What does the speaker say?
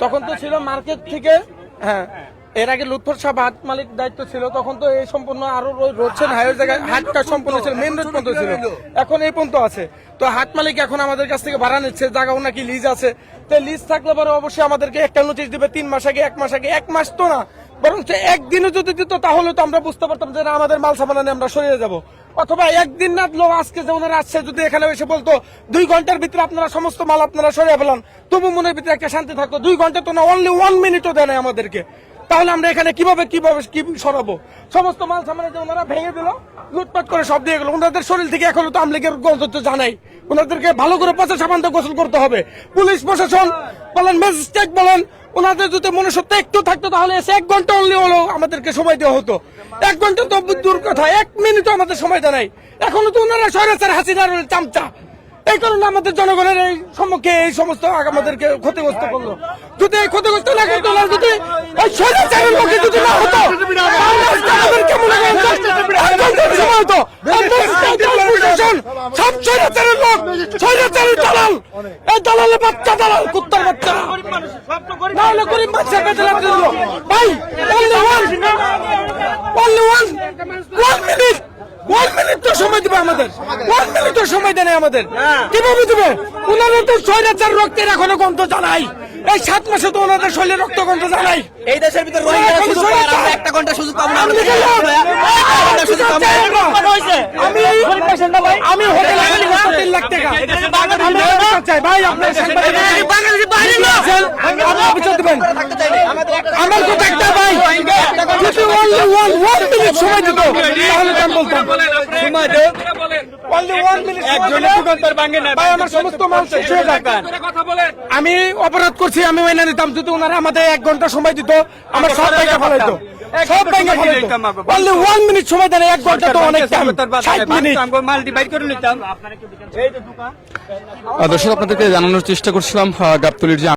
তখন তো ছিল মার্কেট থেকে। হ্যাঁ, এর আগে লুৎফর সাহেব হাট মালিক দায়িত্ব ছিল, তখন তো এই সম্পূর্ণ আরো রোডছেন হাইওয়ে জায়গায় হাটটা সম্পূর্ণ ছিল, মেইন রোড পর্যন্ত ছিল, এখন এই পর্যন্ত আছে। তো হাট মালিক এখন আমাদের কাছ থেকে ভাড়া নিচ্ছে, জায়গাও নাকি লিজ আছে। তো লিজ থাকলে পরে অবশ্যই আমাদেরকে একটা নোটিশ দিবে 3 মাস আগে, 1 মাস আগে, 1 মাস তো না, বরং একদিনও যদি দিত তাহলে তো আমরা বুঝতে পারতাম যে আমাদের মাল সামান নিয়ে আমরা সরিয়ে যাব। অথবা একদিন না দিলেও আজকে যে ওনারা আসছে যদি এখানে এসে বলতো 2 ঘন্টার ভিতরে আপনারা সমস্ত মাল আপনারা সরিয়ে ফেলান, তবু মনের ভিতরে একটা শান্তি থাকতো। 2 ঘন্টা তো না, অনলি 1 মিনিটও দেয় না আমাদেরকে। তাহলে আমরা এখানে কিভাবে কি সরাবো? সমস্ত মাল সামানে যে ওনারা ভেঙে দিল, লুটপাট করে সব দিয়ে গেল। ওনাদের শরীর থেকে এখনো তো আমলিগের গন্ধ তো জানাই। ওনাদেরকে ভালো করে পচা সাবান দিয়ে গোসল করতে হবে। পুলিশ প্রশাসন বলেন, ম্যাজিস্ট্রেট বলেন, ওনাদের যদি মনুষ্যত্ব একটু থাকতো তাহলে এসে 1 ঘন্টা অনলি হলো আমাদেরকে সময় দেওয়া হতো। 1 ঘন্টা তো দূর কথা, 1 মিনিটও আমাদের সময় দেয় নাই। এখনো তো ওনারা স্বৈরাচার হাসিনার চামচা। এই কারণে আমাদের জনগণের এই সম্মুখে এই সমস্ত আমাদেরকে ক্ষতিগ্রস্ত করলো। যদি এই ক্ষতিগ্রস্ত না করতো, যদি এই স্বৈরাচারের লোকে যদি না হতো, আমাদেরকে মনে করেন সময় হতো। সব স্বৈরাচারের লোক, স্বৈরাচারের দালাল, এই দালালের বাচ্চা, দালাল কুত্তার বাচ্চা, না হলে গরিব মানুষের কাছে লাগতে দিল। ভাই one minute তো সময় দিবে আমাদের, 1 মিনিট সময় দেয় আমাদের। কিভাবে দিবে? ওনারা তো স্বৈরাচার রক্তের এখনো গন্ধ জানাই। এই 7 মাসে তো ওনাদের শরীরে রক্ত গন্ধ জানাই। এই দেশের ভিতরে একটা ঘন্টা সুযোগ পাবো না। আমি হোটেলে 3 লাখ টাকা চাই ভাই, আপনার আমার কথা একটা ভাই, যদি only one minute সময় দিত তাহলে তো আমি বলতাম সময় দে। আমি অপরাধ করছি, আমি মেনে নিতাম যদি ওনারা আমাদের 1 ঘন্টা সময় দিত, আমার সব ব্যাংকে ফেলাইতো, সব ব্যাংকে ফেলাইতো। অনলি 1 মিনিট সময় দেন, 1 ঘন্টা তো অনেক টাইম, 60 মিনিট। দর্শক আপনাদেরকে জানানোর চেষ্টা করছিলাম গাবতলীর যে